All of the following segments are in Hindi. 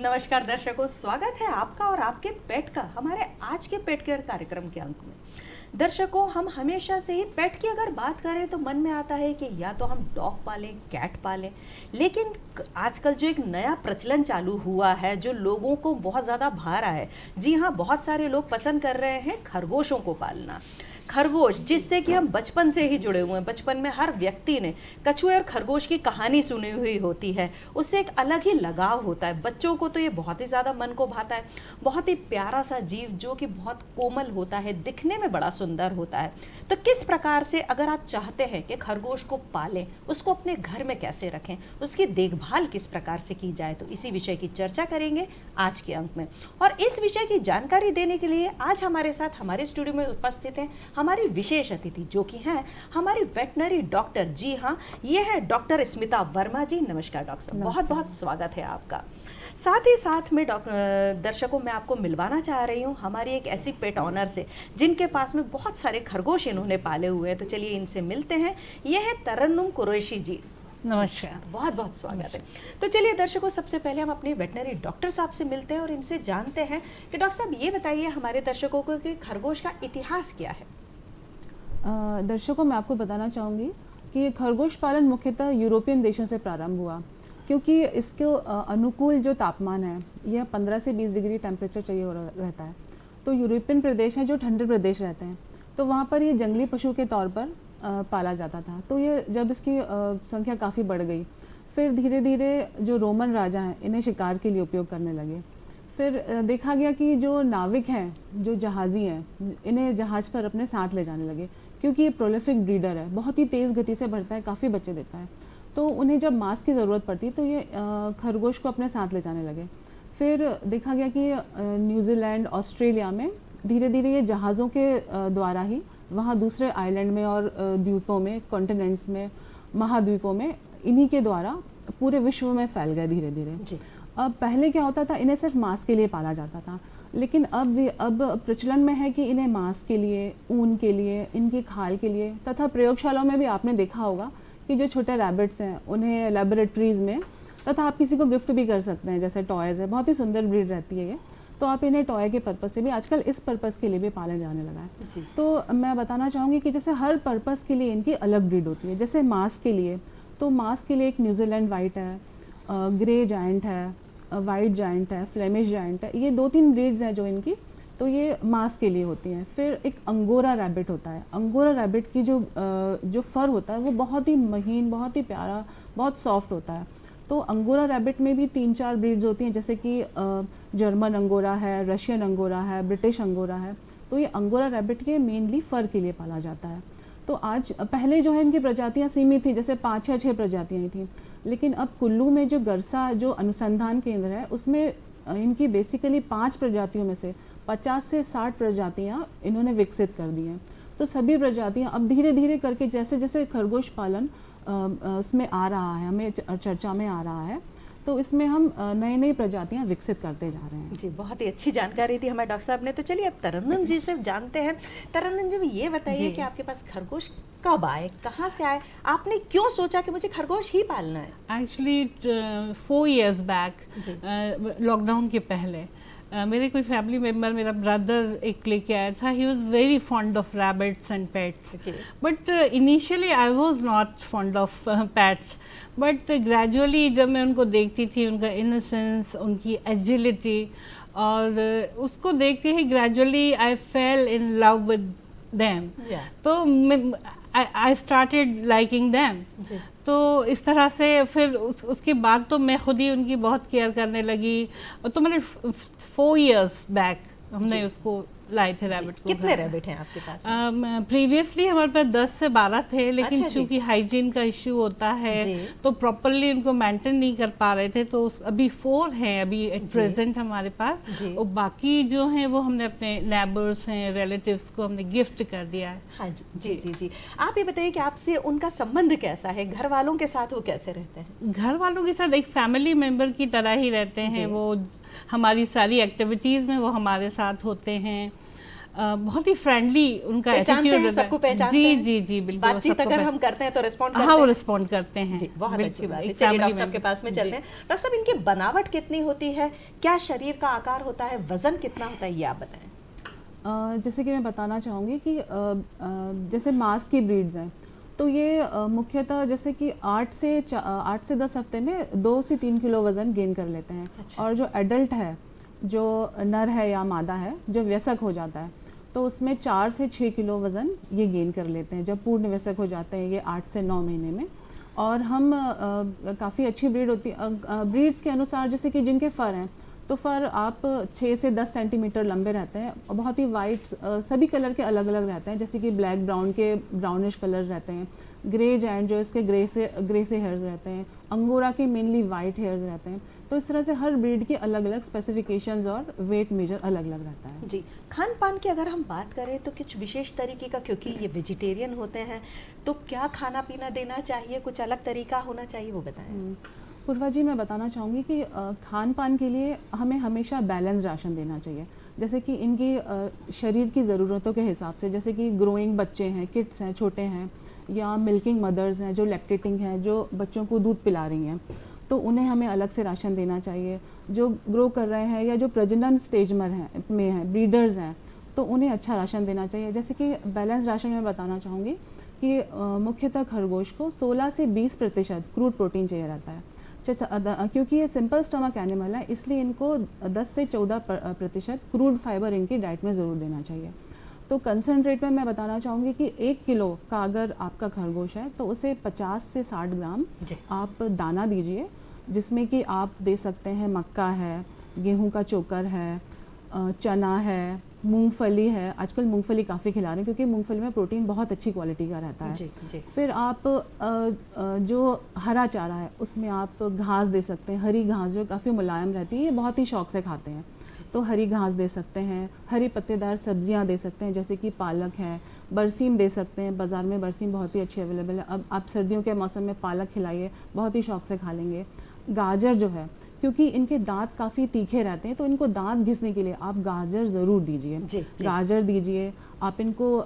नमस्कार दर्शकों, स्वागत है आपका और आपके पेट का हमारे आज के पेट केयर कार्यक्रम के अंक में। दर्शकों, हम हमेशा से ही पेट की अगर बात करें तो मन में आता है कि या तो हम डॉग पालें, कैट पालें, लेकिन आजकल जो एक नया प्रचलन चालू हुआ है जो लोगों को बहुत ज़्यादा भा रहा है, जी हाँ, बहुत सारे लोग पसंद कर रहे हैं खरगोशों को पालना। खरगोश जिससे कि हम बचपन से ही जुड़े हुए हैं, बचपन में हर व्यक्ति ने कछुए और खरगोश की कहानी सुनी हुई होती है, उससे एक अलग ही लगाव होता है। बच्चों को तो ये बहुत ही ज़्यादा मन को भाता है। बहुत ही प्यारा सा जीव जो कि बहुत कोमल होता है, दिखने में बड़ा सुंदर होता है। तो किस प्रकार से अगर आप चाहते हैं कि खरगोश को पालें, उसको अपने घर में कैसे रखें, उसकी देखभाल किस प्रकार से की जाए, तो इसी विषय की चर्चा करेंगे आज के अंक में। और इस विषय की जानकारी देने के लिए आज हमारे साथ हमारे स्टूडियो में उपस्थित हैं हमारी विशेष अतिथि जो कि हैं हमारी वेटनरी डॉक्टर। जी हाँ, ये है डॉक्टर स्मिता वर्मा जी। नमस्कार डॉक्टर साहब, बहुत बहुत स्वागत है आपका। साथ ही साथ में दर्शकों मैं आपको मिलवाना चाह रही हूँ हमारी एक ऐसी पेट ऑनर से जिनके पास में बहुत सारे खरगोश इन्होंने पाले हुए हैं। तो चलिए इनसे मिलते हैं। ये है तरन्नुम कुरैशी जी। नमस्कार, बहुत बहुत स्वागत है। तो चलिए दर्शकों, सबसे पहले हम अपने वेटनरी डॉक्टर साहब से मिलते हैं और इनसे जानते हैं कि डॉक्टर साहब ये बताइए हमारे दर्शकों को कि खरगोश का इतिहास क्या है। दर्शकों, मैं आपको बताना चाहूँगी कि खरगोश पालन मुख्यतः यूरोपियन देशों से प्रारंभ हुआ, क्योंकि इसके अनुकूल जो तापमान है यह 15 से 20 डिग्री टेम्परेचर चाहिए रहता है। तो यूरोपियन प्रदेश हैं जो ठंडे प्रदेश रहते हैं, तो वहाँ पर ये जंगली पशु के तौर पर पाला जाता था। तो ये जब इसकी संख्या काफ़ी बढ़ गई, फिर धीरे धीरे जो रोमन राजा हैं इन्हें शिकार के लिए उपयोग करने लगे। फिर देखा गया कि जो नाविक हैं, जो जहाज़ी हैं, इन्हें जहाज़ पर अपने साथ ले जाने लगे, क्योंकि ये प्रोलिफिक ब्रीडर है, बहुत ही तेज़ गति से बढ़ता है, काफ़ी बच्चे देता है। तो उन्हें जब मांस की ज़रूरत पड़ती तो ये खरगोश को अपने साथ ले जाने लगे। फिर देखा गया कि न्यूजीलैंड, ऑस्ट्रेलिया में धीरे धीरे ये जहाज़ों के द्वारा ही वहाँ दूसरे आइलैंड में और द्वीपों में, कॉन्टिनेंट्स में, महाद्वीपों में इन्हीं के द्वारा पूरे विश्व में फैल गए धीरे धीरे। अब पहले क्या होता था, इन्हें सिर्फ मांस के लिए पाला जाता था, लेकिन अब प्रचलन में है कि इन्हें मांस के लिए, ऊन के लिए, इनकी खाल के लिए, तथा प्रयोगशालाओं में भी आपने देखा होगा कि जो छोटे रैबिट्स हैं उन्हें लेबोरेटरीज में, तथा आप किसी को गिफ्ट भी कर सकते हैं, जैसे टॉयज़ है, बहुत ही सुंदर ब्रीड रहती है ये। तो आप इन्हें टॉय के पर्पज़ से भी, आजकल इस पर्पज़ के लिए भी पाला जाने लगा है। तो मैं बताना चाहूँगी कि जैसे हर पर्पज़ के लिए इनकी अलग ब्रीड होती है। जैसे मांस के लिए, तो मांस के लिए एक न्यूजीलैंड वाइट है, ग्रे जायंट है, वाइट जायंट है, फ्लेमिश जायंट है, ये 2-3 ब्रीड्स हैं जो इनकी, तो ये मांस के लिए होती हैं। फिर एक अंगोरा रैबिट होता है। अंगोरा रैबिट की जो फर होता है वो बहुत ही महीन, बहुत ही प्यारा, बहुत सॉफ्ट होता है। तो अंगोरा रैबिट में भी 3-4 ब्रीड्स होती हैं, जैसे कि जर्मन अंगोरा है, रशियन अंगोरा है, ब्रिटिश अंगोरा है। तो ये अंगोरा रैबिट के मेनली फ़र के लिए पाला जाता है। तो आज पहले जो है इनकी प्रजातियाँ सीमित थी, जैसे 5 या 6 प्रजातियाँ थी, लेकिन अब कुल्लू में जो गरसा जो अनुसंधान केंद्र है उसमें इनकी बेसिकली 5 प्रजातियों में से 50 से 60 प्रजातियाँ इन्होंने विकसित कर दी हैं। तो सभी प्रजातियाँ अब धीरे धीरे करके, जैसे जैसे खरगोश पालन इसमें आ रहा है, हमें चर्चा में आ रहा है, तो इसमें हम नई नई प्रजातियाँ विकसित करते जा रहे हैं। जी, बहुत ही अच्छी जानकारी दी हमारे डॉक्टर साहब ने। तो चलिए अब तरन्नुम जी से जानते हैं। तरन्नुम जी, ये बताइए कि आपके पास खरगोश कब आए, कहाँ से आए, आपने क्यों सोचा कि मुझे खरगोश ही पालना है? एक्चुअली 4 years बैक, लॉकडाउन के पहले, मेरे कोई फैमिली मेम्बर, मेरा ब्रदर एक लेके आया था। He was very fond of rabbits and pets, but initially I was not fond of pets, but gradually जब मैं उनको देखती थी, उनका इनोसेंस, उनकी एजिलिटी, और उसको देखते ही gradually I fell in love with them. तो I started liking them. तो इस तरह से फिर उसके बाद तो मैं खुद ही उनकी बहुत केयर करने लगी। और तो मैंने 4 years बैक हमने उसको लाए थे रैबिट को। कितने रैबिट हैं आपके पास? प्रीवियसली हमारे पास 10 से 12 थे, लेकिन चूंकि हाइजीन का इश्यू होता है तो प्रॉपरली उनको मेंटेन नहीं कर पा रहे थे, तो अभी 4 हैं अभी एट प्रेजेंट हमारे पास। और बाकी जो हैं वो हमने अपने नेबर्स हैं, रिलेटिव्स को हमने गिफ्ट कर दिया है। हाँ जी। आप ये बताइए कि आपसे उनका संबंध कैसा है, घर वालों के साथ वो कैसे रहते हैं? घर वालों के साथ एक फैमिली मेंबर की तरह ही रहते हैं। वो हमारी सारी एक्टिविटीज़ में वो हमारे साथ होते हैं। बहुत ही फ्रेंडली उनका पहचानते हैं, एटीट्यूड सबको पहचानते जी हैं? जी जी बिल्कुल बातचीत सबको अगर हम करते हैं तो रिस्पॉन्ड करते हाँ वो हैं? रिस्पॉन्ड करते हैं जी, बहुत बिल्कुल, अच्छी बात है। एक चलिए family डॉक्टर साहब member। के पास में चलते जी। हैं। डॉक्टर साहब, इनकी बनावट कितनी होती है, क्या शरीर का आकार होता है, वजन कितना होता है, ये आप बताएं। जैसे कि मैं बताना चाहूँगी कि जैसे मांस की ब्रीड्स हैं तो ये मुख्यतः जैसे कि 8 से 10 हफ्ते में 2 से 3 किलो वज़न गेन कर लेते हैं। अच्छा, और जो एडल्ट है, जो नर है या मादा है, जो वयस्क हो जाता है तो उसमें 4 से 6 किलो वज़न ये गेन कर लेते हैं जब पूर्ण वयस्क हो जाते हैं, ये 8 से 9 महीने में। और हम काफ़ी अच्छी ब्रीड होती है, ब्रीड्स के अनुसार जैसे कि जिनके फ़र हैं तो फ़र आप 6 से 10 सेंटीमीटर लंबे रहते हैं और बहुत ही वाइट, सभी कलर के अलग अलग रहते हैं, जैसे कि ब्लैक ब्राउन के ब्राउनिश कलर रहते हैं, ग्रे जैंट जो इसके ग्रे से हेयर्स रहते हैं, अंगोरा के मेनली वाइट हेयर्स रहते हैं। तो इस तरह से हर ब्रीड की अलग अलग स्पेसिफिकेशंस और वेट मेजर अलग अलग रहता है। जी, खान पान की अगर हम बात करें तो कुछ विशेष तरीके का, क्योंकि ये वेजिटेरियन होते हैं, तो क्या खाना पीना देना चाहिए, कुछ अलग तरीका होना चाहिए, वो बताएं। पूर्वा जी, मैं बताना चाहूँगी कि खान पान के लिए हमें हमेशा बैलेंस राशन देना चाहिए, जैसे कि इनकी शरीर की ज़रूरतों के हिसाब से, जैसे कि ग्रोइंग बच्चे हैं, किड्स हैं, छोटे हैं, या मिल्किंग मदर्स हैं जो लैक्टेटिंग हैं, जो बच्चों को दूध पिला रही हैं, तो उन्हें हमें अलग से राशन देना चाहिए। जो ग्रो कर रहे हैं या जो प्रजनन स्टेज में हैं, ब्रीडर्स हैं, तो उन्हें अच्छा राशन देना चाहिए। जैसे कि बैलेंस राशन में बताना चाहूँगी कि मुख्यतः खरगोश को 16 से 20% क्रूड प्रोटीन चाहिए रहता है, क्योंकि ये सिंपल स्टमक एनिमल है, इसलिए इनको 10 से 14% क्रूड फाइबर इनकी डाइट में ज़रूर देना चाहिए। तो कंसनट्रेट में मैं बताना चाहूँगी कि 1 किलो का अगर आपका खरगोश है तो उसे 50 से 60 ग्राम आप दाना दीजिए, जिसमें कि आप दे सकते हैं मक्का है, गेहूं का चोकर है, चना है, मूंगफली है। आजकल मूंगफली काफ़ी खिला रहे हैं क्योंकि मूंगफली में प्रोटीन बहुत अच्छी क्वालिटी का रहता है। जी, जी। फिर आप जो हरा चारा है उसमें आप घास दे सकते हैं, हरी घास जो काफ़ी मुलायम रहती है, ये बहुत ही शौक से खाते हैं, तो हरी घास दे सकते हैं। हरी पत्तेदार सब्जियां दे सकते हैं, जैसे कि पालक है, बरसीम दे सकते हैं, बाज़ार में बरसीम बहुत ही अच्छी अवेलेबल है। अब आप सर्दियों के मौसम में पालक खिलाइए, बहुत ही शौक से खा लेंगे। गाजर जो है, क्योंकि इनके दांत काफ़ी तीखे रहते हैं तो इनको दांत घिसने के लिए आप गाजर ज़रूर दीजिए, गाजर दीजिए। आप इनको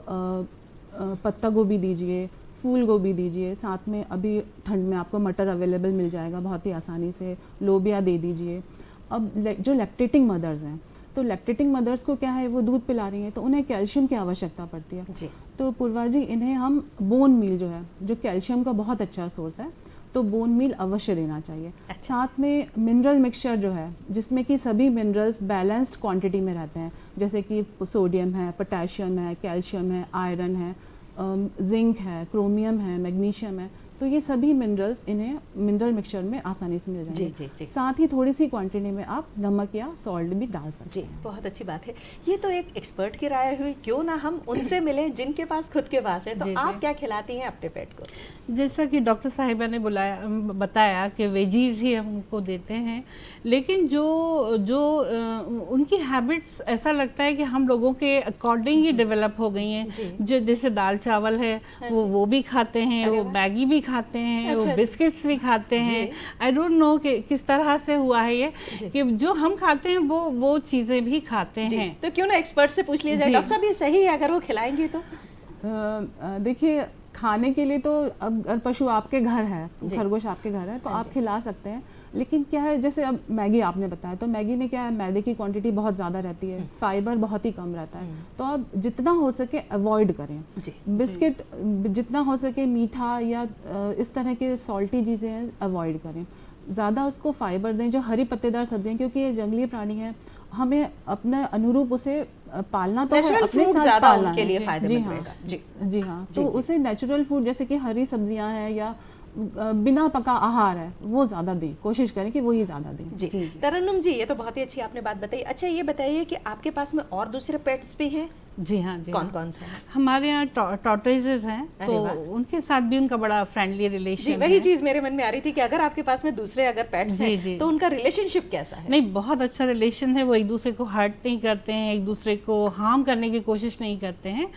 पत्ता गोभी दीजिए, फूल गोभी दीजिए, साथ में अभी ठंड में आपको मटर अवेलेबल मिल जाएगा बहुत ही आसानी से, लोबिया दे दीजिए। अब जो लैक्टेटिंग मदर्स हैं, तो लैक्टेटिंग मदर्स को क्या है, वो दूध पिला रही हैं तो उन्हें कैल्शियम की आवश्यकता पड़ती है जी। तो पूर्वा जी, इन्हें हम बोन मील जो है, जो कैल्शियम का बहुत अच्छा सोर्स है, तो बोन मील अवश्य देना चाहिए। साथ में मिनरल मिक्सचर जो है, जिसमें कि सभी मिनरल्स बैलेंस्ड क्वांटिटी में रहते हैं, जैसे कि सोडियम है, पोटेशियम है, कैल्शियम है, आयरन है, जिंक है, क्रोमियम है, मैग्नीशियम है, तो ये सभी मिनरल्स इन्हें मिनरल मिक्सचर में आसानी से मिल जाएंगे। जी, जी। साथ ही थोड़ी सी क्वांटिटी में आप नमक या सॉल्ट भी डाल सकते हैं। बहुत अच्छी बात है। ये तो एक एक्सपर्ट की राय हुई, क्यों ना हम उनसे मिलें जिनके पास खुद के पास है। तो आप क्या खिलाती हैं अपने पेट को? जैसा कि डॉक्टर साहिबा ने बताया कि वेजीज ही हम उनको देते हैं, लेकिन जो उनकी हैबिट्स ऐसा लगता है कि हम लोगों के अकॉर्डिंग ही डेवलप हो गई हैं। जो जैसे दाल चावल है वो भी खाते हैं, वो मैगी भी खाते हैं, वो बिस्किट्स भी खाते हैं। आई डोंट नो कि किस तरह से हुआ है ये कि जो हम खाते हैं वो चीज़ें भी खाते हैं। तो क्यों ना एक्सपर्ट से पूछ लिया जाए। डॉक्टर साहब, ये सही है अगर वो खिलाएंगे तो? देखिए, खाने के लिए तो अगर पशु आपके घर है, खरगोश आपके घर है, तो आप खिला सकते हैं, लेकिन क्या है, जैसे अब मैगी आपने बताया, तो मैगी में क्या है, मैदे की क्वांटिटी बहुत ज़्यादा रहती है, फाइबर बहुत ही कम रहता है, तो आप जितना हो सके अवॉइड करें। बिस्किट जितना हो सके, मीठा या इस तरह के सॉल्टी चीज़ें अवॉइड करें, ज़्यादा उसको फाइबर दें। जो हरी पत्तेदार सब्जियां, क्योंकि ये जंगली प्राणी है, हमें अपने अनुरूप उसे पालना तो है, अपने साथ पालना उनके लिए फायदेमंद रहेगा। जी हाँ, तो उसे नेचुरल फूड जैसे कि हरी सब्जियां हैं या बिना पका आहार है, वो ज़्यादा दें, कोशिश करें कि वो ही ज़्यादा दें। जी। तरन्नुम जी, ये तो बहुत ही अच्छी आपने बात बताई। अच्छा, ये बताइए कि आपके पास में और दूसरे पेट्स भी हैं? जी हाँ, जी कौन कौन से हैं? हमारे यहाँ टॉर्टोइजेस हैं, तो उनके साथ भी उनका बड़ा फ्रेंडली रिलेशन है। वही चीज मेरे मन में आ रही थी कि अगर आपके पास में दूसरे अगर पेट्स हैं तो उनका रिलेशनशिप कैसा है? नहीं, बहुत अच्छा रिलेशन है। वो एक दूसरे को हर्ट नहीं करते हैं, एक दूसरे को हार्म करने की कोशिश नहीं करते हैं,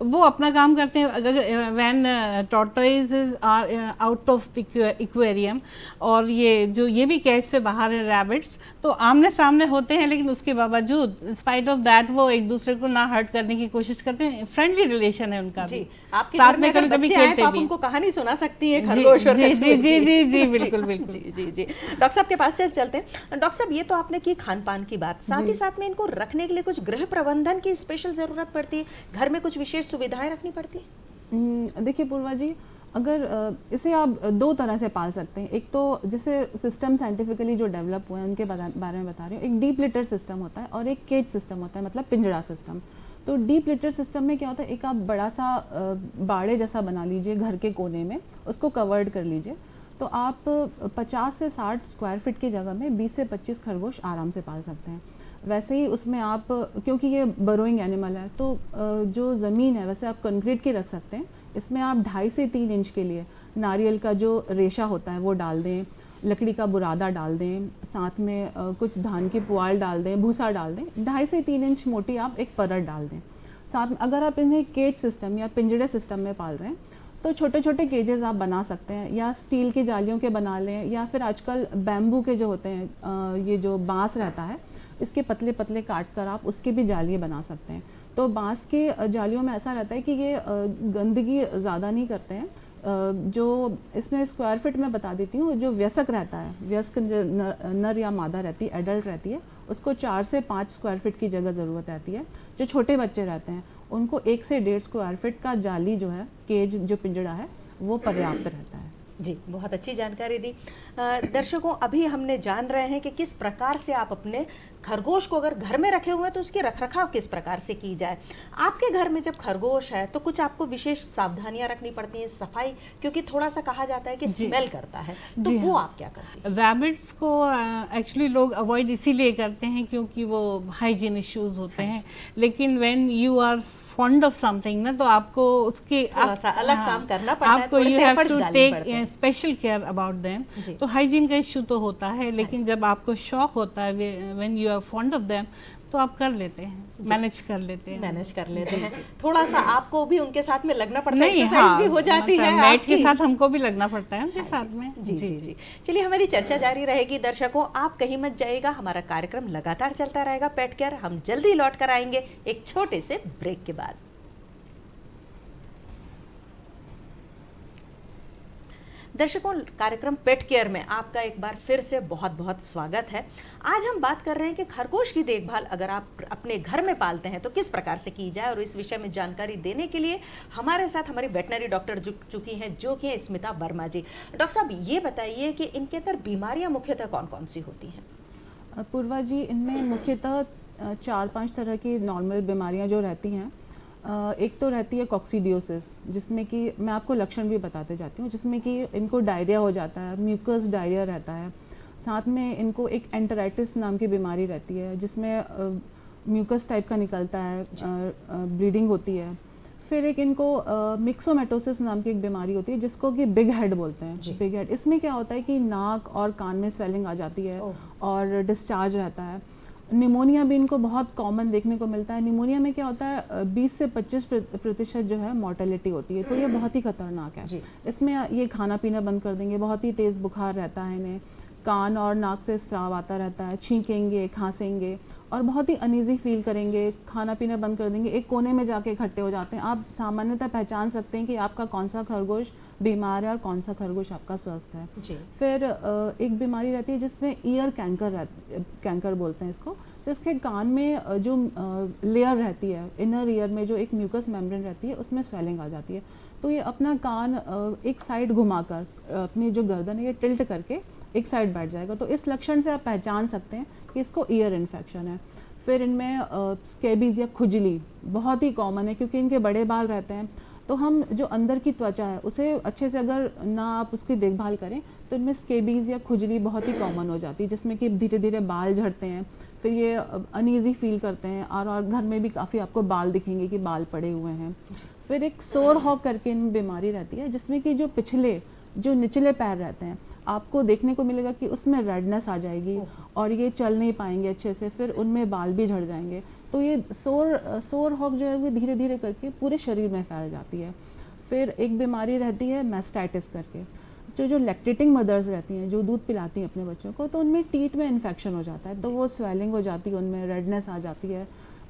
वो अपना काम करते हैं। अगर when tortoises are out of the aquarium, और ये भी कैज से बाहर है, रैबिट्स, तो आमने सामने होते हैं, लेकिन उसके बावजूद स्पाइट ऑफ दैट वो एक दूसरे को ना हर्ट करने करने की कोशिश करते हैं, फ्रेंडली रिलेशन है उनका जी, भी, आपके साथ घर में में अगर कभी-कभी बच्चे आए खेलते तो आप भी हैं। उनको कहानी सुना सकती हैं जी, खरगोश और जी, कछुए जी, जी, की। जी, बिल्कुल, बिल्कुल। जी जी जी, डॉक्टर साहब के पास चलते हैं। डॉक्टर साहब, ये तो आपने की खान पान की बात, साथ ही साथ में इनको रखने के लिए कुछ गृह प्रबंधन की स्पेशल जरूरत पड़ती है, घर में कुछ विशेष सुविधाएं रखनी पड़ती है? देखिए पूर्वा जी, अगर इसे आप दो तरह से पाल सकते हैं। एक तो जैसे सिस्टम साइंटिफिकली जो डेवलप हुए हैं उनके बारे में बता रही हूँ। एक डीप लिटर सिस्टम होता है और एक केज सिस्टम होता है, मतलब पिंजड़ा सिस्टम। तो डीप लिटर सिस्टम में क्या होता है, एक आप बड़ा सा बाड़े जैसा बना लीजिए घर के कोने में, उसको कवर्ड कर लीजिए, तो आप 50 से 60 स्क्वायर फीट की जगह में 20 से 25 खरगोश आराम से पाल सकते हैं। वैसे ही उसमें आप, क्योंकि ये बरोइंग एनिमल है, तो जो ज़मीन है वैसे आप कंक्रीट की रख सकते हैं। इसमें आप 2.5 से 3 इंच के लिए नारियल का जो रेशा होता है वो डाल दें, लकड़ी का बुरादा डाल दें, साथ में कुछ धान की पुआल डाल दें, भूसा डाल दें, 2.5 से 3 इंच मोटी आप एक परत डाल दें। साथ में अगर आप इन्हें केज सिस्टम या पिंजड़े सिस्टम में पाल रहे हैं तो छोटे छोटे केजेस आप बना सकते हैं, या स्टील की जालियों के बना लें, या फिर आजकल बैम्बू के जो होते हैं, ये जो बांस रहता है इसके पतले पतले काट कर आप उसकी भी जालियाँ बना सकते हैं। तो बांस के जालियों में ऐसा रहता है कि ये गंदगी ज़्यादा नहीं करते हैं। जो इसमें स्क्वायर फीट में बता देती हूँ, जो वयस्क रहता है, वयस्क नर या मादा रहती है, एडल्ट रहती है, उसको 4 से 5 स्क्वायर फीट की जगह ज़रूरत रहती है। जो छोटे बच्चे रहते हैं उनको 1 से 1.5 स्क्वायर फीट का जाली जो है, केज जो पिंजड़ा है, वो पर्याप्त रहता है। जी, बहुत अच्छी जानकारी दी। दर्शकों, अभी हमने जान रहे हैं कि किस प्रकार से आप अपने खरगोश को अगर घर में रखे हुए हैं तो उसकी रखरखाव किस प्रकार से की जाए। आपके घर में जब खरगोश है तो कुछ आपको विशेष सावधानियां रखनी पड़ती हैं, सफाई, क्योंकि थोड़ा सा कहा जाता है कि स्मेल करता है, तो जी वो हाँ। आप क्या करती हैं? रैबिट्स को एक्चुअली लोग अवॉइड इसीलिए करते हैं क्योंकि वो हाइजीन इश्यूज होते हैं, लेकिन when you are fond of something ना, तो आपको उसके थोड़ा सा अलग काम करना पड़ता है, आपको थोड़े यू से हैव efforts टू डालने पड़ते टेक हैं। Special care about them. जी। तो हाइजीन का इश्यू तो होता है, लेकिन जब आपको शौक होता है, when you are fond of them, तो आप कर लेते हैं, मैनेज कर लेते हैं। मैनेज कर लेते हैं। थोड़ा सा आपको भी उनके साथ में लगना पड़ता है, नहीं, एक्सरसाइज भी हो जाती है मैट के आपकी। साथ हमको भी लगना पड़ता है उनके साथ में। जी जी जी, चलिए हमारी चर्चा जारी रहेगी। दर्शकों, आप कहीं मत जाइएगा, हमारा कार्यक्रम लगातार चलता रहेगा पेट केयर। हम जल्दी लौट कर आएंगे एक छोटे से ब्रेक के बाद। दर्शकों, कार्यक्रम पेट केयर में आपका एक बार फिर से बहुत बहुत स्वागत है। आज हम बात कर रहे हैं कि खरगोश की देखभाल अगर आप अपने घर में पालते हैं तो किस प्रकार से की जाए, और इस विषय में जानकारी देने के लिए हमारे साथ हमारी वेटनरी डॉक्टर जुड़ चुकी हैं, जो कि स्मिता वर्मा जी। डॉक्टर साहब, ये बताइए कि इनके अंदर बीमारियां मुख्यतः कौन कौन सी होती हैं? पूर्वा जी, इनमें मुख्यतः 4-5 तरह की नॉर्मल बीमारियां जो रहती हैं। एक तो रहती है कॉक्सीडियोसिस, जिसमें कि मैं आपको लक्षण भी बताते जाती हूँ, जिसमें कि इनको डायरिया हो जाता है, म्यूकस डायरिया रहता है। साथ में इनको एक एंटेराइटिस नाम की बीमारी रहती है, जिसमें म्यूकस टाइप का निकलता है, ब्लीडिंग होती है। फिर एक इनको मिक्सोमेटोसिस नाम की एक बीमारी होती है, जिसको कि बिग हेड बोलते हैं। बिग हेड, इसमें क्या होता है कि नाक और कान में स्वेलिंग आ जाती है और डिस्चार्ज रहता है। निमोनिया भी इनको बहुत कॉमन देखने को मिलता है। निमोनिया में क्या होता है, 20 से 25% जो है मॉर्टेलिटी होती है, तो ये बहुत ही खतरनाक है। इसमें ये खाना पीना बंद कर देंगे, बहुत ही तेज़ बुखार रहता है इन्हें, कान और नाक से स्राव आता रहता है, छींकेंगे, खांसेंगे और बहुत ही अनईजी फील करेंगे, खाना पीना बंद कर देंगे, एक कोने में जाके इकट्ठे हो जाते हैं। आप सामान्यतः पहचान सकते हैं कि आपका कौन सा खरगोश बीमार है और कौन सा खरगोश आपका स्वस्थ है। फिर एक बीमारी रहती है जिसमें ईयर कैंकर बोलते हैं इसको। तो इसके कान में जो लेयर रहती है, इनर ईयर में जो एक म्यूकस मेम्ब्रेन रहती है, उसमें स्वेलिंग आ जाती है। तो ये अपना कान एक साइड घुमाकर, अपनी जो गर्दन है ये टिल्ट करके एक साइड बैठ जाएगा। तो इस लक्षण से आप पहचान सकते हैं कि इसको ईयर इन्फेक्शन है। फिर इनमें स्केबीज या खुजली बहुत ही कॉमन है, क्योंकि इनके बड़े बाल रहते हैं। तो हम जो अंदर की त्वचा है उसे अच्छे से अगर ना आप उसकी देखभाल करें तो इनमें स्केबीज या खुजली बहुत ही कॉमन हो जाती है, जिसमें कि धीरे धीरे बाल झड़ते हैं, फिर ये अनईजी फील करते हैं और घर में भी काफ़ी आपको बाल दिखेंगे कि बाल पड़े हुए हैं। फिर एक सोर हॉक करके इन बीमारी रहती है, जिसमें कि जो निचले पैर रहते हैं आपको देखने को मिलेगा कि उसमें रेडनेस आ जाएगी और ये चल नहीं पाएंगे अच्छे से, फिर उनमें बाल भी झड़ जाएंगे। तो ये सोर हॉक जो है वो धीरे धीरे करके पूरे शरीर में फैल जाती है। फिर एक बीमारी रहती है मैस्टाइटिस करके, जो लैक्टेटिंग मदर्स रहती हैं, जो दूध पिलाती हैं अपने बच्चों को, तो उनमें टीथ में इन्फेक्शन हो जाता है, तो वो स्वेलिंग हो जाती है, उनमें रेडनेस आ जाती है।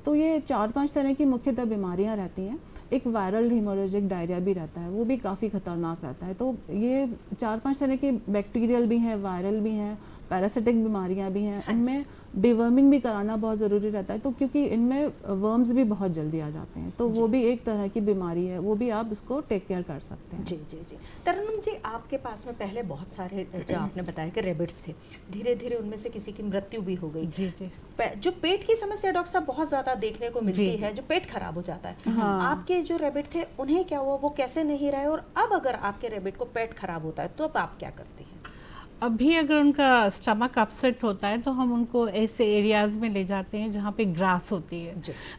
तो ये 4-5 तरह की मुख्यतः बीमारियां रहती हैं। एक वायरल हीमोरेजिक डायरिया भी रहता है, वो भी काफ़ी खतरनाक रहता है। तो ये 4-5 तरह के बैक्टीरियल भी हैं, वायरल भी हैं, पैरासिटिक बीमारियां भी हैं। इनमें डिवर्मिंग भी कराना बहुत ज़रूरी रहता है, तो क्योंकि इनमें वर्म्स भी बहुत जल्दी आ जाते हैं, तो वो भी एक तरह की बीमारी है, वो भी आप इसको टेक केयर कर सकते हैं। जी जी जी। तरन्नुम जी, आपके पास में पहले बहुत सारे जो आपने बताया कि रेबिट्स थे, धीरे धीरे उनमें से किसी की मृत्यु भी हो गई। जी जी। जो पेट की समस्या डॉक्टर साहब बहुत ज़्यादा देखने को मिलती है, जो पेट खराब हो जाता है। हाँ। आपके जो रेबिट थे उन्हें क्या हुआ, वो कैसे नहीं रहे, और अब अगर आपके रेबिट को पेट खराब होता है तो अब आप क्या करती हैं? अभी अगर उनका स्टमक अपसेट होता है तो हम उनको ऐसे एरियाज में ले जाते हैं जहाँ पे ग्रास होती है।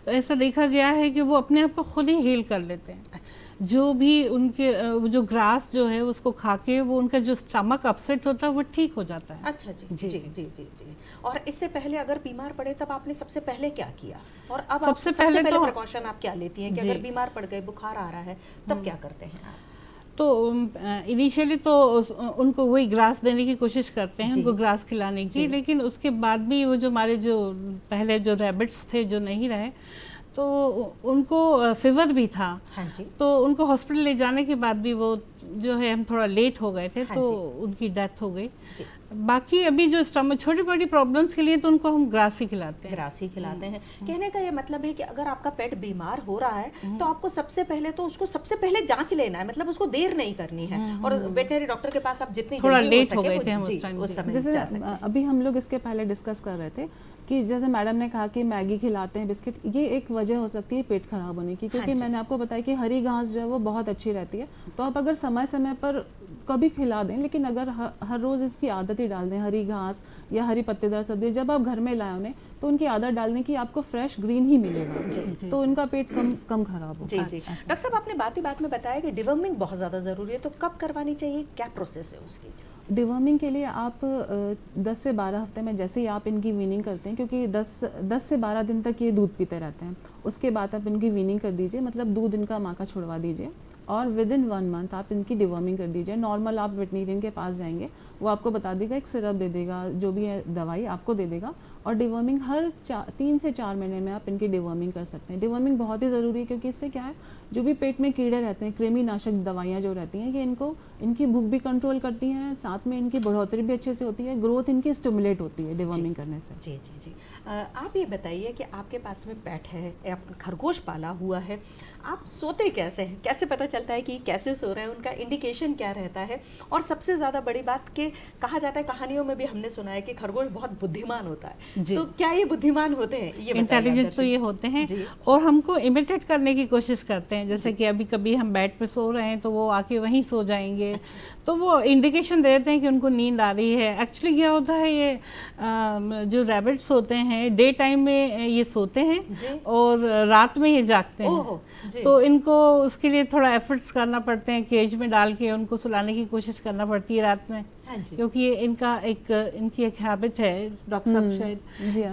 तो ऐसा देखा गया है कि वो अपने आप को खुद ही हील कर लेते हैं। अच्छा। जो भी उनके जो ग्रास जो है उसको खा के वो उनका जो स्टमक अपसेट होता है वो ठीक हो जाता है। अच्छा जी जी जी जी जी जी। और इससे पहले अगर बीमार पड़े तब आपने सबसे पहले क्या किया, और अब सबसे पहले तो प्रिकॉशन आप क्या लेती हैं कि अगर बीमार पड़ गए, बुखार आ रहा है, तब क्या करते हैं आप? तो इनिशियली तो उनको वही ग्रास देने की कोशिश करते हैं, उनको ग्रास खिलाने की, लेकिन उसके बाद भी वो जो हमारे जो पहले जो रैबिट्स थे जो नहीं रहे, तो उनको फीवर भी था। हाँ जी। तो उनको हॉस्पिटल ले जाने के बाद भी वो जो है हम थोड़ा लेट हो गए थे। हाँ तो जी। उनकी डेथ हो गई। जी। बाकी अभी जो स्टमक छोटी बड़ी प्रॉब्लम्स के लिए तो उनको हम ग्रास ही खिलाते हैं। ग्रास ही खिलाते हैं। कहने का ये मतलब है कि अगर आपका पेट बीमार हो रहा है तो आपको सबसे पहले तो उसको सबसे पहले जांच लेना है, मतलब उसको देर नहीं करनी है, और वेटनरी डॉक्टर के पास आप जितनी थोड़ा जल्दी लेट हो हो सके गए थे हम जी, उस टाइम। उस समय जैसे जा सकते हैं। अभी हम लोग इसके पहले डिस्कस कर रहे थे कि जैसे मैडम ने कहा कि मैगी खिलाते हैं, बिस्किट, ये एक वजह हो सकती है पेट खराब होने की, क्योंकि मैंने आपको बताया कि हरी घास जो है वो बहुत अच्छी रहती है। तो आप अगर समय समय पर कभी खिला दें, लेकिन अगर हर रोज़ इसकी आदत ही डाल दें, हरी घास या हरी पत्तेदार सब्जी जब आप घर में लाए उन्हें, तो उनकी आदत डालने की आपको फ्रेश ग्रीन ही मिलेगा, तो उनका पेट कम खराब होगा। जी जी। डॉक्टर साहब, आपने बात ही बात में बताया कि डिवर्मिंग बहुत ज़्यादा ज़रूरी है, तो कब करवानी चाहिए, क्या प्रोसेस है उसकी? डिवर्मिंग के लिए आप 10 से 12 हफ्ते में जैसे ही आप इनकी वीनिंग करते हैं, क्योंकि 10 से 12 दिन तक ये दूध पीते रहते हैं, उसके बाद आप इनकी वीनिंग कर दीजिए, मतलब दूध इनका माँ का छुड़वा दीजिए, और विद इन 1 मंथ आप इनकी डिवर्मिंग कर दीजिए। नॉर्मल आप वेटनेरियन के पास जाएंगे, वो आपको बता देगा, एक सिरप दे देगा, जो भी है दवाई आपको दे देगा, और डिवर्मिंग हर 3 से 4 महीने में आप इनकी डिवर्मिंग कर सकते हैं। डिवर्मिंग बहुत ही ज़रूरी है, क्योंकि इससे क्या है, जो भी पेट में कीड़े रहते हैं, कृमि नाशक दवाइयाँ जो रहती हैं, ये इनकी भूख भी कंट्रोल करती हैं, साथ में इनकी बढ़ोतरी भी अच्छे से होती है, ग्रोथ इनकी स्टिमुलेट होती है डिवर्मिंग करने से। जी जी जी। आप ये बताइए कि आपके पास में पेट है, खरगोश पाला हुआ है, आप सोते कैसे हैं, कैसे पता चलता है कि कैसे सो रहे हैं, उनका इंडिकेशन क्या रहता है? और सबसे ज़्यादा बड़ी बात कि कहा जाता है, कहानियों में भी हमने सुना है कि खरगोश बहुत बुद्धिमान होता है, तो क्या ये बुद्धिमान होते हैं? ये इंटेलिजेंट तो ये होते हैं, और हमको इमिटेट करने की कोशिश करते हैं। जैसे कि अभी कभी हम बेड पे सो रहे हैं तो वो आके वहीं सो जाएंगे। अच्छा। तो वो इंडिकेशन देते हैं कि उनको नींद आ रही है। एक्चुअली क्या होता है, ये जो रैबिट्स होते हैं डे टाइम में ये सोते हैं और रात में ये जागते हैं। तो इनको उसके लिए थोड़ा एफर्ट्स करना पड़ते हैं, केज में डाल के उनको सुलाने की कोशिश करना पड़ती है रात में। हाँ, क्योंकि ये इनकी एक हैबिट है डॉक्टर साहब शायद,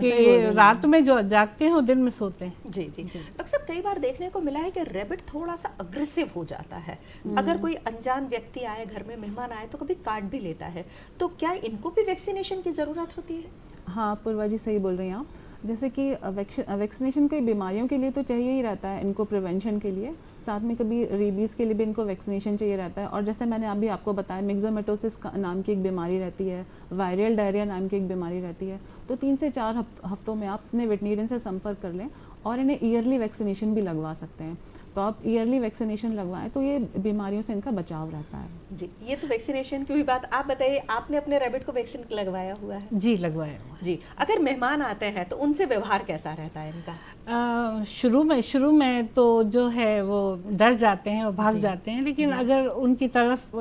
कि ये रात में जो जागते हैं वो दिन में सोते हैं। जी जी। डॉक्टर साहब, कई बार देखने को मिला है कि रैबिट थोड़ा सा अग्रेसिव हो जाता है, अगर कोई अनजान व्यक्ति आए, घर में मेहमान आए, तो कभी काट भी लेता है, तो क्या इनको भी वैक्सीनेशन की ज़रूरत होती है? हाँ पूर्वा जी, सही बोल रही हैं आप। जैसे कि वैक्सीनेशन कई बीमारियों के लिए तो चाहिए ही रहता है इनको, प्रिवेंशन के लिए, साथ में कभी रेबीज़ के लिए भी इनको वैक्सीनेशन चाहिए रहता है। और जैसे मैंने अभी आपको बताया, मिक्सोमेटोसिस नाम की एक बीमारी रहती है, वायरल डायरिया नाम की एक बीमारी रहती है, तो 3 से 4 हफ्तों में आप अपने वेटनेरियन से संपर्क कर लें, और इन्हें ईयरली वैक्सीनेशन भी लगवा सकते हैं। तो आप ईयरली वैक्सीनेशन लगवाएं तो ये बीमारियों से इनका बचाव रहता है। जी, ये तो वैक्सीनेशन की हुई बात। आप बताइए, आपने अपने रैबिट को वैक्सीन लगवाया हुआ है? जी, लगवाया हुआ है। जी। अगर मेहमान आते हैं तो उनसे व्यवहार कैसा रहता है इनका? शुरू में तो जो है वो डर जाते हैं और भाग जाते हैं, लेकिन अगर उनकी तरफ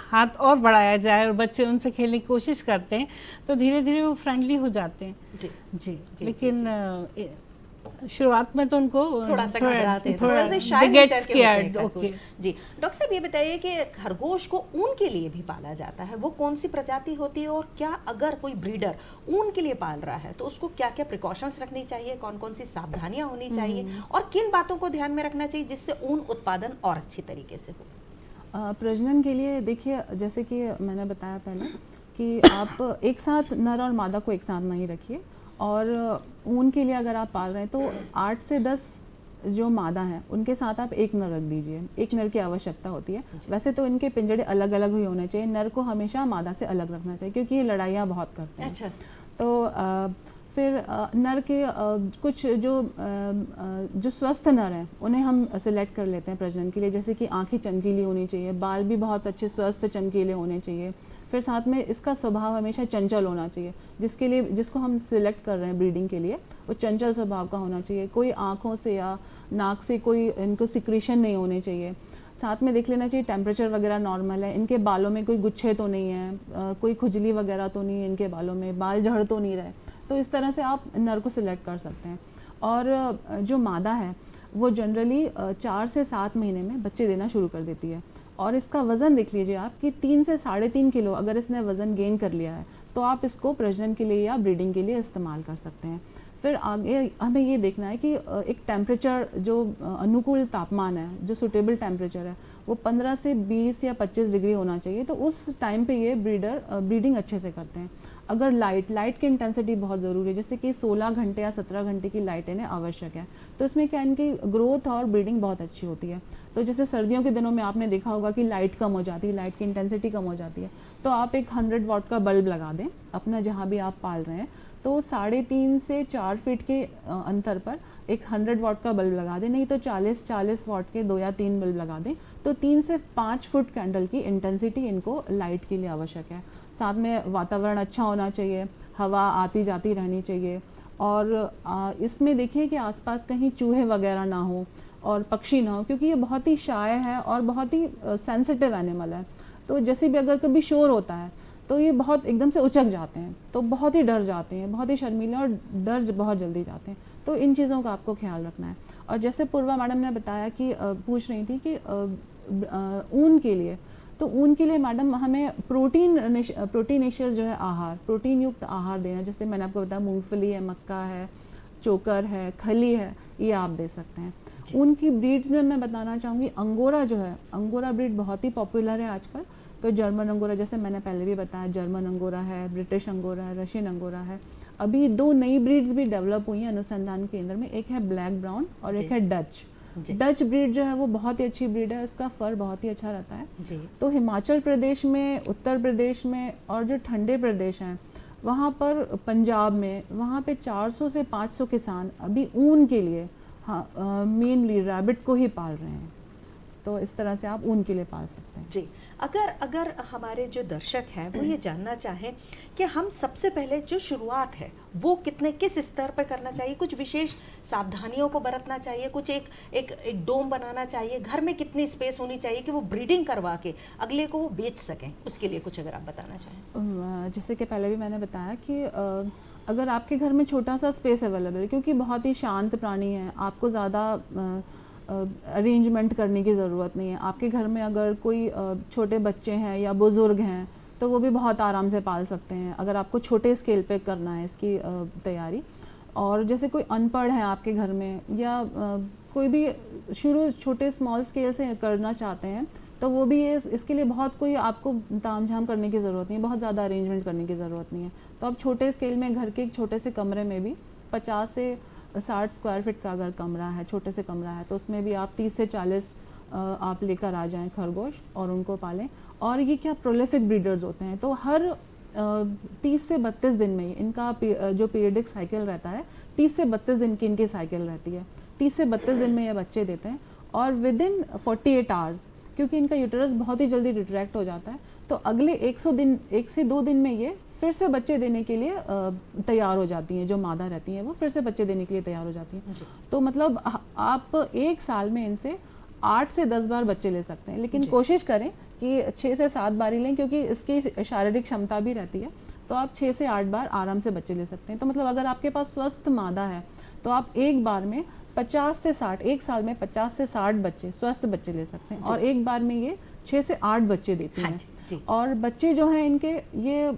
हाथ और बढ़ाया जाए और बच्चे उनसे खेलने की कोशिश करते हैं तो धीरे धीरे वो फ्रेंडली हो जाते हैं। जी। लेकिन शुरुआत में तो उनको थोड़ा सा घबराते हैं, थोड़ा से शाय नेचर के होते हैं। ओके जी। डॉक्टर साहब, ये बताइए कि खरगोश को ऊन के लिए भी पाला जाता है, वो कौन सी प्रजाति होती है, और क्या अगर कोई ब्रीडर ऊन के लिए पाल रहा है तो उसको क्या क्या प्रिकॉशंस रखनी चाहिए, कौन कौन सी सावधानियां होनी चाहिए, और किन बातों को ध्यान में रखना चाहिए जिससे ऊन उत्पादन और अच्छी तरीके से हो? प्रजनन के लिए देखिए, जैसे कि मैंने बताया पहले कि आप एक साथ नर और मादा को एक साथ नहीं रखिए, और ऊन के लिए अगर आप पाल रहे हैं तो 8 से 10 जो मादा हैं उनके साथ आप एक नर रख दीजिए, एक नर की आवश्यकता होती है। वैसे तो इनके पिंजड़े अलग अलग ही होने चाहिए, नर को हमेशा मादा से अलग रखना चाहिए क्योंकि ये लड़ाइयाँ बहुत करते हैं। अच्छा। तो फिर नर के कुछ जो स्वस्थ नर हैं उन्हें हम सिलेक्ट कर लेते हैं प्रजनन के लिए, जैसे कि आंखें चमकीली होनी चाहिए, बाल भी बहुत अच्छे स्वस्थ चमकीले होने चाहिए, फिर साथ में इसका स्वभाव हमेशा चंचल होना चाहिए। जिसको हम सिलेक्ट कर रहे हैं ब्रीडिंग के लिए वो चंचल स्वभाव का होना चाहिए, कोई आँखों से या नाक से कोई इनको सिक्रीशन नहीं होने चाहिए। साथ में देख लेना चाहिए टेम्परेचर वगैरह नॉर्मल है, इनके बालों में कोई गुच्छे तो नहीं है, कोई खुजली वगैरह तो नहीं है इनके बालों में, बाल झड़ तो नहीं रहे। तो इस तरह से आप नर को सिलेक्ट कर सकते हैं। और जो मादा है वो जनरली 4 से 7 महीने में बच्चे देना शुरू कर देती है। और इसका वज़न देख लीजिए आप कि 3 से 3.5 किलो अगर इसने वज़न गेन कर लिया है तो आप इसको प्रजनन के लिए या ब्रीडिंग के लिए इस्तेमाल कर सकते हैं। फिर आगे हमें ये देखना है कि एक टेम्परेचर जो अनुकूल तापमान है, जो सुटेबल टेम्परेचर है वो 15 से 20 या 25 डिग्री होना चाहिए। तो उस टाइम पे ये ब्रीडिंग अच्छे से करते हैं। अगर लाइट की इंटेंसिटी बहुत ज़रूरी है, जैसे कि 16 घंटे या 17 घंटे की लाइट इन्हें आवश्यक है, तो इसमें क्या इनकी ग्रोथ और ब्रीडिंग बहुत अच्छी होती है। तो जैसे सर्दियों के दिनों में आपने देखा होगा कि लाइट कम हो जाती है, लाइट की इंटेंसिटी कम हो जाती है, तो आप एक 100 वाट का बल्ब लगा दें अपना जहाँ भी आप पाल रहे हैं, तो 3.5 से 4 फीट के अंतर पर एक 100 वाट का बल्ब लगा दें, नहीं तो 40 वाट के 2 या 3 बल्ब लगा दें। तो 3 से 5 फुट कैंडल की इंटेंसिटी इनको लाइट के लिए आवश्यक है। साथ में वातावरण अच्छा होना चाहिए, हवा आती जाती रहनी चाहिए, और इसमें देखिए कि आसपास कहीं चूहे वगैरह ना हो और पक्षी ना हो, क्योंकि ये बहुत ही शाय है और बहुत ही सेंसिटिव एनिमल है। तो जैसे भी अगर कभी शोर होता है तो ये बहुत एकदम से उचक जाते हैं, तो बहुत ही डर जाते हैं, बहुत ही शर्मीले और डर बहुत जल्दी जाते हैं। तो इन चीज़ों का आपको ख्याल रखना है। और जैसे पूर्वा मैडम ने बताया कि पूछ रही थी कि ऊन के लिए, तो ऊन के लिए मैडम हमें प्रोटीनेशियस जो है आहार, प्रोटीन युक्त आहार देना, जैसे मैंने आपको बताया मूंगफली है, मक्का है, चोकर है, खली है, ये आप दे सकते हैं। ऊन की ब्रीड्स में मैं बताना चाहूँगी, अंगोरा जो है, अंगोरा ब्रीड बहुत ही पॉपुलर है आजकल। तो जर्मन अंगोरा, जैसे मैंने पहले भी बताया, जर्मन अंगोरा है, ब्रिटिश अंगोरा है, रशियन अंगोरा है। अभी 2 नई ब्रीड्स भी डेवलप हुई हैं अनुसंधान केंद्र में, एक है ब्लैक ब्राउन और एक है डच ब्रीड जो है वो बहुत ही अच्छी ब्रीड है, उसका फर बहुत ही अच्छा रहता है जी। तो हिमाचल प्रदेश में, उत्तर प्रदेश में और जो ठंडे प्रदेश हैं वहाँ पर, पंजाब में, वहाँ पे 400 से 500 किसान अभी ऊन के लिए मेनली रैबिट को ही पाल रहे हैं। तो इस तरह से आप ऊन के लिए पाल सकते हैं जी। अगर हमारे जो दर्शक हैं वो ये जानना चाहें कि हम सबसे पहले जो शुरुआत है वो किस स्तर पर करना चाहिए, कुछ विशेष सावधानियों को बरतना चाहिए, कुछ एक डोम बनाना चाहिए, घर में कितनी स्पेस होनी चाहिए कि वो ब्रीडिंग करवा के अगले को वो बेच सकें, उसके लिए कुछ अगर आप बताना चाहें। जैसे कि पहले भी मैंने बताया कि अगर आपके घर में छोटा सा स्पेस अवेलेबल है, क्योंकि बहुत ही शांत प्राणी है, आपको ज़्यादा अरेंजमेंट करने की ज़रूरत नहीं है। आपके घर में अगर कोई छोटे बच्चे हैं या बुज़ुर्ग हैं तो वो भी बहुत आराम से पाल सकते हैं, अगर आपको छोटे स्केल पे करना है इसकी तैयारी। और जैसे कोई अनपढ़ है आपके घर में, या कोई भी शुरू छोटे स्मॉल स्केल से करना चाहते हैं, तो वो भी इसके लिए बहुत कोई आपको तामझाम करने की ज़रूरत नहीं है, बहुत ज़्यादा अरेंजमेंट करने की ज़रूरत नहीं है। तो आप छोटे स्केल में घर के एक छोटे से कमरे में भी 50 से 60 स्क्वायर फीट का अगर कमरा है, छोटे से कमरा है, तो उसमें भी आप 30 से 40 आप लेकर आ जाएं खरगोश और उनको पालें। और ये क्या प्रोलिफिक ब्रीडर्स होते हैं, तो हर 30 से 32 दिन में इनका जो पीरियडिक साइकिल रहता है, 30 से 32 दिन की इनकी साइकिल रहती है। 30 से 32 दिन में ये बच्चे देते हैं और विद इन 48 आवर्स, क्योंकि इनका यूटेरस बहुत ही जल्दी रिट्रैक्ट हो जाता है, तो अगले 1 से 2 दिन में ये फिर से बच्चे देने के लिए तैयार हो जाती हैं। जो मादा रहती हैं वो फिर से बच्चे देने के लिए तैयार हो जाती हैं। तो मतलब आप 1 साल में इनसे 8 से 10 बार बच्चे ले सकते हैं, लेकिन कोशिश करें कि 6 से 7 बार ही लें, क्योंकि इसकी शारीरिक क्षमता भी रहती है। तो आप 6 से 8 बार आराम से बच्चे ले सकते हैं। तो मतलब अगर आपके पास स्वस्थ मादा है तो आप एक बार में 50 से 60, 1 साल में 50 से 60 बच्चे, स्वस्थ बच्चे ले सकते हैं, और एक बार में ये 6 से 8 बच्चे देती हैं। जी। और बच्चे जो हैं इनके ये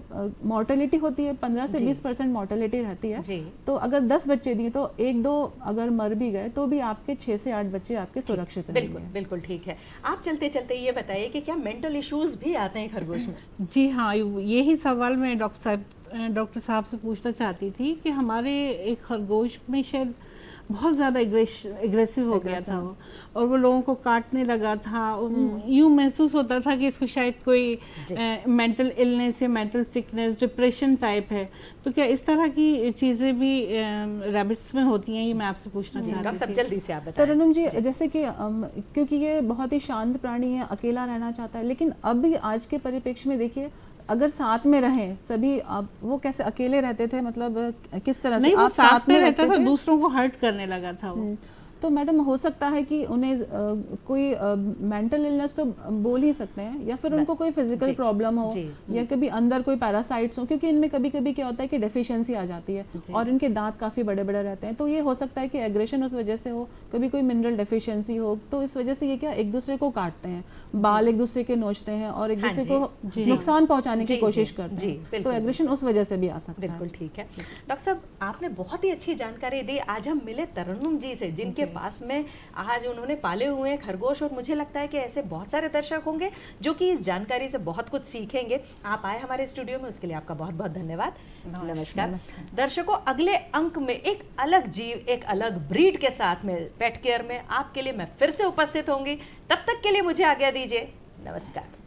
मॉर्टेलिटी होती है 15 से जी। 20% मॉर्टेलिटी रहती है। जी। तो अगर 10 बच्चे दिए तो 1-2 अगर मर भी गए तो भी आपके 6 से 8 बच्चे आपके सुरक्षित बिल्कुल रहेंगे। बिल्कुल ठीक है। आप चलते चलते ये बताइए कि क्या मेंटल इश्यूज भी आते हैं खरगोश में? जी हाँ, यही सवाल मैं डॉक्टर साहब से पूछना चाहती थी कि हमारे एक खरगोश में शायद बहुत ज़्यादा एग्रेसिव हो गया था वो, और वो लोगों को काटने लगा था। यूँ महसूस होता था कि इसको शायद कोई मेंटल इलनेस या मेंटल सिकनेस, डिप्रेशन टाइप है। तो क्या इस तरह की चीज़ें भी रैबिट्स में होती हैं, ये मैं आपसे पूछना डॉक्टर चाहती साहब थी। जल्दी से आप बताएं। तरन्नुम जी, जैसे कि क्योंकि ये बहुत ही शांत प्राणी है, अकेला रहना चाहता है, लेकिन अब भी आज के परिप्रेक्ष्य में देखिए, अगर साथ में रहें सभी, अब वो कैसे अकेले रहते थे, मतलब किस तरह से नहीं, वो आप साथ में रहता था, थे? दूसरों को हर्ट करने लगा था वो। तो मैडम हो सकता है कि उन्हें कोई मेंटल इलनेस तो बोल ही सकते हैं, या फिर उनको कोई फिजिकल प्रॉब्लम हो, या कभी अंदर कोई पैरासाइट्स हो, क्योंकि इनमें कभी कभी क्या होता है कि डेफिशिएंसी आ जाती है और इनके दांत काफ़ी बड़े बड़े रहते हैं। तो ये हो सकता है कि एग्रेशन उस वजह से हो, कभी कोई मिनरल डेफिशिएंसी हो, तो इस वजह से ये क्या एक दूसरे को काटते हैं, बाल एक दूसरे के नोचते हैं और एक दूसरे को नुकसान पहुंचाने की कोशिश करते हैं। तो एग्रेशन उस वजह से भी आ सकता है। बिल्कुल ठीक है। डॉक्टर साहब, आपने बहुत ही अच्छी जानकारी दी। आज हम मिले तरन्नुम जी से, जिनके पास में आज उन्होंने पाले हुए हैं खरगोश, और मुझे लगता है कि ऐसे बहुत सारे दर्शक होंगे जो कि इस जानकारी से बहुत कुछ सीखेंगे। आप आए हमारे स्टूडियो में, उसके लिए आपका बहुत बहुत धन्यवाद। नमस्कार दर्शकों, अगले अंक में एक अलग जीव, एक अलग ब्रीड के साथ में पेट केयर में आपके लिए मैं फिर से उपस्थित होंगी। तब तक के लिए मुझे आज्ञा दीजिए। नमस्कार।